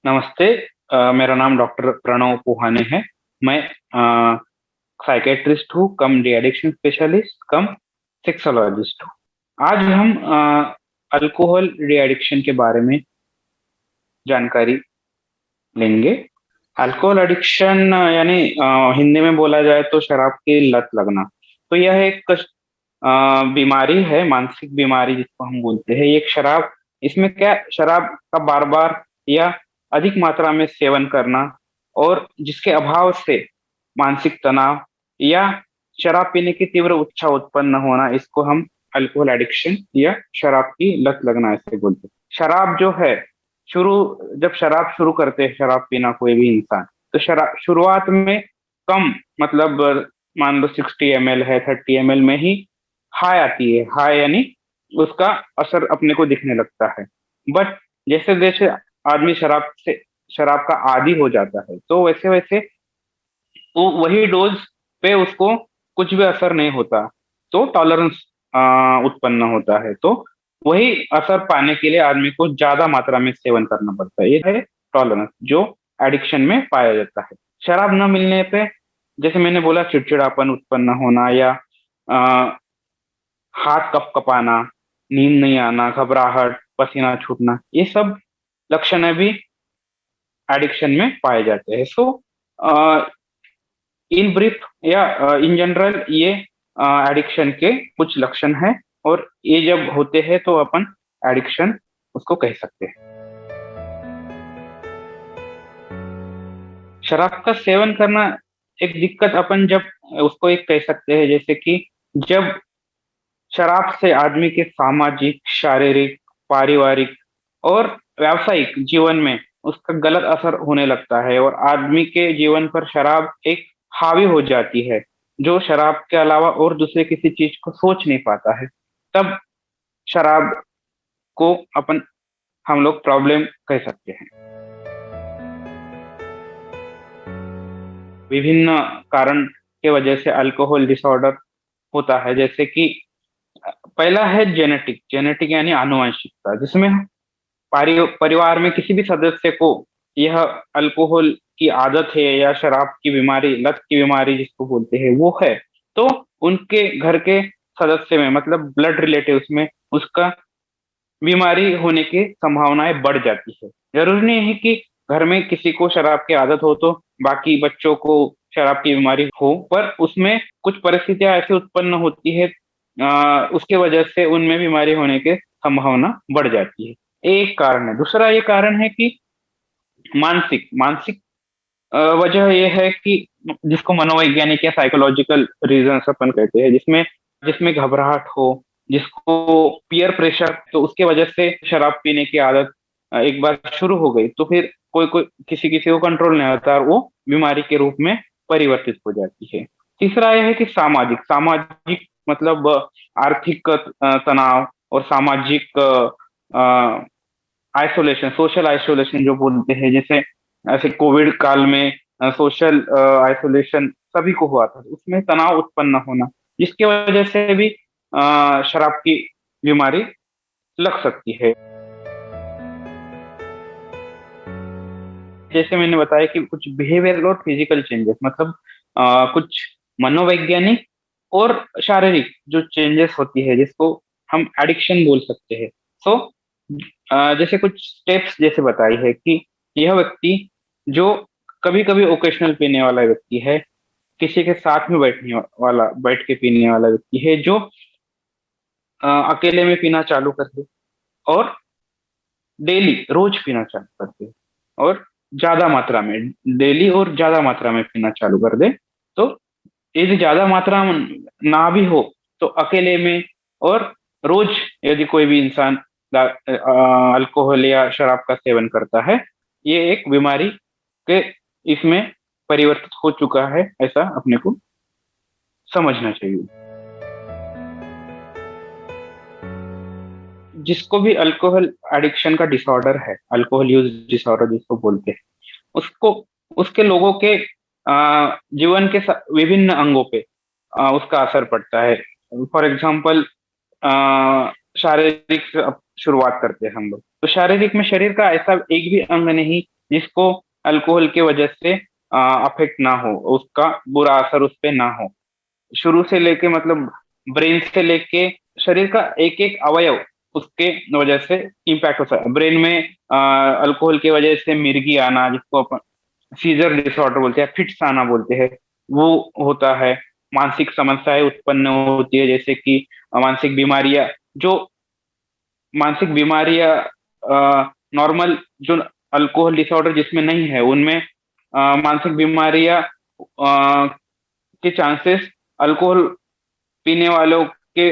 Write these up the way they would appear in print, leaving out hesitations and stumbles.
नमस्ते। मेरा नाम डॉक्टर प्रणव पुहाने है। मैं साइकेट्रिस्ट हूँ, कम डी एडिक्शन स्पेशलिस्ट, कम सेक्सोलॉजिस्ट हूँ। आज हम अल्कोहल डी एडिक्शन के बारे में जानकारी लेंगे। अल्कोहल एडिक्शन यानी हिंदी में बोला जाए तो शराब की लत लगना। तो यह एक बीमारी है, मानसिक बीमारी जिसको हम बोलते हैं। ये एक शराब, इसमें क्या, शराब का बार बार या अधिक मात्रा में सेवन करना और जिसके अभाव से मानसिक तनाव या शराब पीने की तीव्र इच्छा उत्पन्न होना, इसको हम अल्कोहल एडिक्शन या शराब की लत लगना ऐसे बोलते हैं। शराब जो है, शुरू जब शराब शुरू करते हैं शराब पीना कोई भी इंसान, तो शराब शुरुआत में कम, मतलब मान लो 60 ml है, 30 ml में ही हाई आती है। हाई यानी उसका असर अपने को दिखने लगता है। बट जैसे जैसे आदमी शराब का आदी हो जाता है, तो वैसे वैसे वो वही डोज पे उसको कुछ भी असर नहीं होता, तो टॉलरेंस उत्पन्न होता है। तो वही असर पाने के लिए आदमी को ज्यादा मात्रा में सेवन करना पड़ता है। ये है टॉलरेंस जो एडिक्शन में पाया जाता है। शराब न मिलने पे, जैसे मैंने बोला, चिड़चिड़ापन उत्पन्न होना या हाथ कपकपाना, नींद नहीं आना, घबराहट, पसीना छूटना, ये सब लक्षण भी एडिक्शन में पाए जाते हैं। सो इन ब्रीफ या इन जनरल ये एडिक्शन के कुछ लक्षण हैं, और ये जब होते हैं तो अपन एडिक्शन उसको कह सकते हैं। शराब का सेवन करना एक दिक्कत अपन जब उसको एक कह सकते हैं, जैसे कि जब शराब से आदमी के सामाजिक, शारीरिक, पारिवारिक और व्यावसायिक जीवन में उसका गलत असर होने लगता है, और आदमी के जीवन पर शराब एक हावी हो जाती है, जो शराब के अलावा और दूसरे किसी चीज को सोच नहीं पाता है। तब शराब को अपन हम लोग प्रॉब्लम कह सकते हैं। विभिन्न कारण के वजह से अल्कोहल डिसऑर्डर होता है, जैसे कि पहला है जेनेटिक। जेनेटिक यानी आनुवंशिकता, जिसमें परिवार में किसी भी सदस्य को यह अल्कोहल की आदत है या शराब की बीमारी, लत की बीमारी जिसको बोलते हैं, वो है, तो उनके घर के सदस्य में, मतलब ब्लड रिलेटिव्स में, उसका बीमारी होने की संभावनाएं बढ़ जाती है। जरूरी नहीं है कि घर में किसी को शराब की आदत हो तो बाकी बच्चों को शराब की बीमारी हो, पर उसमें कुछ परिस्थितियां ऐसी उत्पन्न होती है, उसके वजह से उनमें बीमारी होने की संभावना बढ़ जाती है। एक कारण है। दूसरा ये कारण है कि मानसिक मानसिक वजह यह है कि जिसको मनोवैज्ञानिक या साइकोलॉजिकल रीजन अपन कहते हैं, जिसमें जिसमें घबराहट हो, जिसको पीयर प्रेशर, तो उसके वजह से शराब पीने की आदत एक बार शुरू हो गई तो फिर कोई कोई किसी किसी को कंट्रोल नहीं होता और वो बीमारी के रूप में परिवर्तित हो जाती है। तीसरा यह है कि सामाजिक सामाजिक मतलब आर्थिक तनाव और सामाजिक आइसोलेशन, सोशल आइसोलेशन जो बोलते हैं, जैसे ऐसे कोविड काल में सोशल आइसोलेशन सभी को हुआ था, उसमें तनाव उत्पन्न होना, जिसकी वजह से भी शराब की बीमारी लग सकती है। जैसे मैंने बताया कि कुछ बिहेवियरल और फिजिकल चेंजेस, मतलब कुछ मनोवैज्ञानिक और शारीरिक जो चेंजेस होती है, जिसको हम एडिक्शन बोल सकते हैं। सो जैसे कुछ स्टेप्स जैसे बताई है कि यह व्यक्ति जो कभी कभी ओकेशनल पीने वाला व्यक्ति है, किसी के साथ में बैठ के पीने वाला व्यक्ति है, जो अकेले में पीना चालू कर दे और डेली रोज पीना चालू कर दे, और ज्यादा मात्रा में, डेली और ज्यादा मात्रा में पीना चालू कर दे। तो यदि ज्यादा मात्रा में ना भी हो तो अकेले में, और रोज यदि कोई भी इंसान अल्कोहल या शराब का सेवन करता है, ये एक बीमारी के इसमें परिवर्तित हो चुका है, ऐसा अपने को समझना चाहिए। जिसको भी अल्कोहल एडिक्शन का डिसऑर्डर है, अल्कोहल यूज डिसऑर्डर जिसको बोलते हैं, उसको उसके लोगों के जीवन के विभिन्न अंगों पे उसका असर पड़ता है। फॉर एग्जाम्पल, शारीरिक से अब शुरुआत करते हैं हम लोग, तो शारीरिक में शरीर का ऐसा एक भी अंग नहीं जिसको अल्कोहल की वजह से अफेक्ट ना हो, उसका बुरा असर उस पे ना हो। शुरू से लेके मतलब ब्रेन से लेके शरीर का एक एक अवयव उसके वजह से इम्पैक्ट होता है। ब्रेन में अल्कोहल की वजह से मिर्गी आना, जिसको अपन सीजर डिसऑर्डर बोलते हैं, फिट्स आना बोलते हैं, वो होता है। मानसिक समस्याएं उत्पन्न होती है, जैसे कि मानसिक बीमारियां, जो मानसिक बीमारियां नॉर्मल जो अल्कोहल डिसऑर्डर जिसमें नहीं है, उनमें मानसिक बीमारियां के चांसेस अल्कोहल पीने वालों के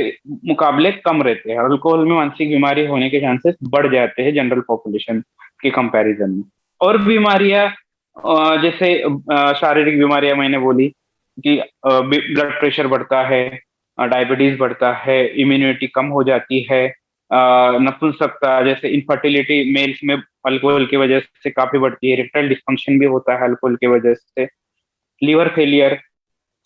मुकाबले कम रहते हैं। अल्कोहल में मानसिक बीमारी होने के चांसेस बढ़ जाते हैं जनरल पॉपुलेशन के कंपैरिजन में। और बीमारियां जैसे शारीरिक बीमारियां मैंने बोली कि ब्लड प्रेशर बढ़ता है, डायबिटीज बढ़ता है, इम्यूनिटी कम हो जाती है, नपुंसकता जैसे इनफर्टिलिटी मेल्स में अल्कोहल की वजह से काफी बढ़ती है, इरेक्टाइल डिस्फंक्शन भी होता है अल्कोहल की वजह से, लीवर फेलियर,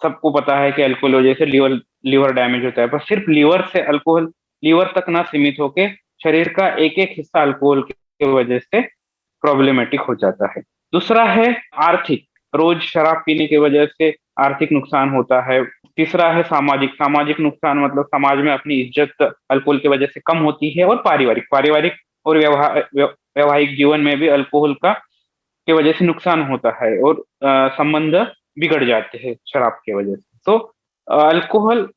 सबको पता है कि अल्कोहल वजह से लीवर लीवर डैमेज होता है। पर सिर्फ लीवर से अल्कोहल, लीवर तक ना सीमित होके शरीर का एक एक हिस्सा अल्कोहल की वजह से प्रॉब्लमेटिक हो जाता है। दूसरा है आर्थिक, रोज शराब पीने की वजह से आर्थिक नुकसान होता है। तीसरा है सामाजिक, सामाजिक नुकसान मतलब समाज में अपनी इज्जत अल्कोहल की वजह से कम होती है। और पारिवारिक, पारिवारिक और वैवाहिक जीवन में भी अल्कोहल का की वजह से नुकसान होता है, और संबंध बिगड़ जाते हैं शराब की वजह से। तो अल्कोहल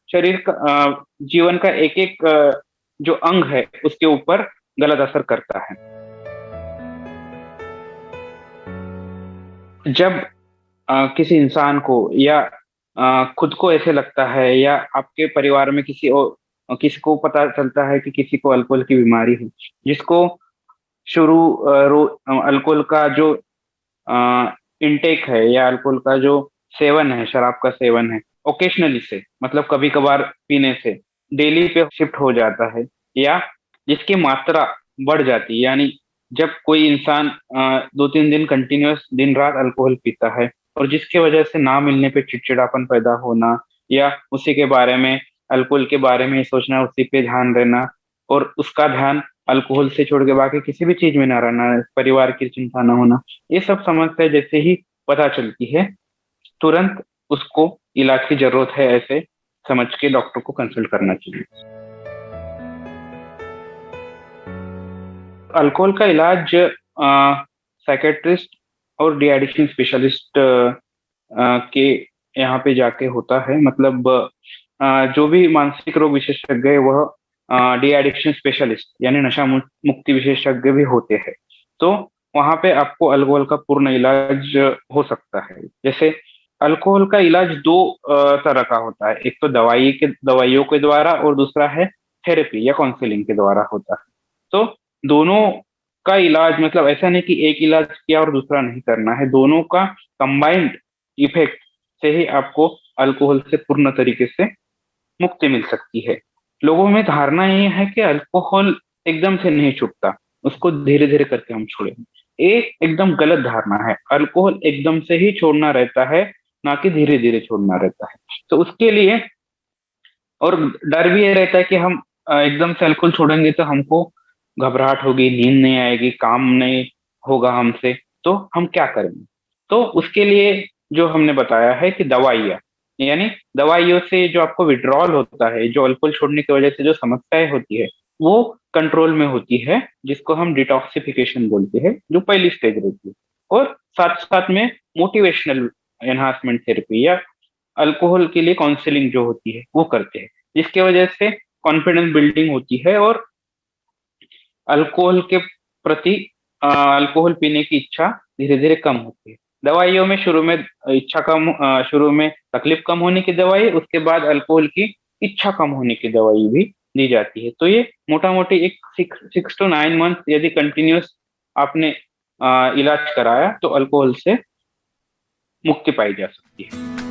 शरीर का जीवन का एक एक जो अंग है उसके ऊपर गलत असर करता है। जब किसी इंसान को या खुद को ऐसे लगता है, या आपके परिवार में किसी और किसी को पता चलता है कि किसी को अल्कोहल की बीमारी है, जिसको शुरू अल्कोहल का जो इनटेक है या अल्कोहल का जो सेवन है, शराब का सेवन है, ओकेशनली से मतलब कभी कभार पीने से डेली पे शिफ्ट हो जाता है, या जिसकी मात्रा बढ़ जाती है। यानी जब कोई इंसान 2-3 दिन कंटिन्यूअस दिन रात अल्कोहल पीता है, और जिसकी वजह से ना मिलने पे चिड़चिड़ापन पैदा होना, या उसी के बारे में, अल्कोहल के बारे में सोचना, उसी पे ध्यान रहना, और उसका ध्यान अल्कोहल से छोड़ के बाकी किसी भी चीज में ना रहना, परिवार की चिंता ना होना, ये सब समस्या जैसे ही पता चलती है, तुरंत उसको इलाज की जरूरत है, ऐसे समझ के डॉक्टर को कंसल्ट करना चाहिए। अल्कोहल का इलाज साइकेट्रिस्ट और डी एडिक्शन स्पेशलिस्ट के यहाँ पे जाके होता है। मतलब जो भी मानसिक रोग विशेषज्ञ है वह डी एडिक्शन स्पेशलिस्ट यानी नशा मुक्ति विशेषज्ञ भी होते हैं। तो वहाँ पे आपको अल्कोहल का पूर्ण इलाज हो सकता है। जैसे अल्कोहल का इलाज दो तरह का होता है, एक तो दवाइयों के द्वारा, और दूसरा है थेरेपी या काउंसलिंग के द्वारा होता है। तो दोनों का इलाज मतलब ऐसा नहीं कि एक इलाज किया और दूसरा नहीं करना है, दोनों का कंबाइंड इफेक्ट से ही आपको अल्कोहल से पूर्ण तरीके से मुक्ति मिल सकती है। लोगों में धारणा ये है कि अल्कोहल एकदम से नहीं छूटता, उसको धीरे धीरे करके हम छोड़ेंगे। ये एकदम गलत धारणा है। अल्कोहल एकदम से ही छोड़ना रहता है, ना कि धीरे धीरे छोड़ना रहता है। तो उसके लिए, और डर भी ये रहता है कि हम एकदम से अल्कोहल छोड़ेंगे तो हमको घबराहट होगी, नींद नहीं आएगी, काम नहीं होगा हमसे, तो हम क्या करेंगे। तो उसके लिए जो हमने बताया है कि दवाइयाँ, यानी दवाइयों से जो आपको विड्रॉल होता है, जो अल्कोहल छोड़ने की वजह से जो समस्याएं होती है, वो कंट्रोल में होती है, जिसको हम डिटॉक्सिफिकेशन बोलते हैं, जो पहली स्टेज रहती है। और साथ साथ में मोटिवेशनल एनहांसमेंट थेरेपी या अल्कोहल के लिए काउंसलिंग जो होती है वो करते हैं, जिसकी वजह से कॉन्फिडेंस बिल्डिंग होती है, और अल्कोहल के प्रति अल्कोहल पीने की इच्छा धीरे धीरे कम होती है। दवाइयों में शुरू में इच्छा कम, शुरू में तकलीफ कम होने की दवाई, उसके बाद अल्कोहल की इच्छा कम होने की दवाई भी दी जाती है। तो ये मोटा मोटी एक 6 to 9 मंथ यदि कंटिन्यूस आपने इलाज कराया तो अल्कोहल से मुक्ति पाई जा सकती है।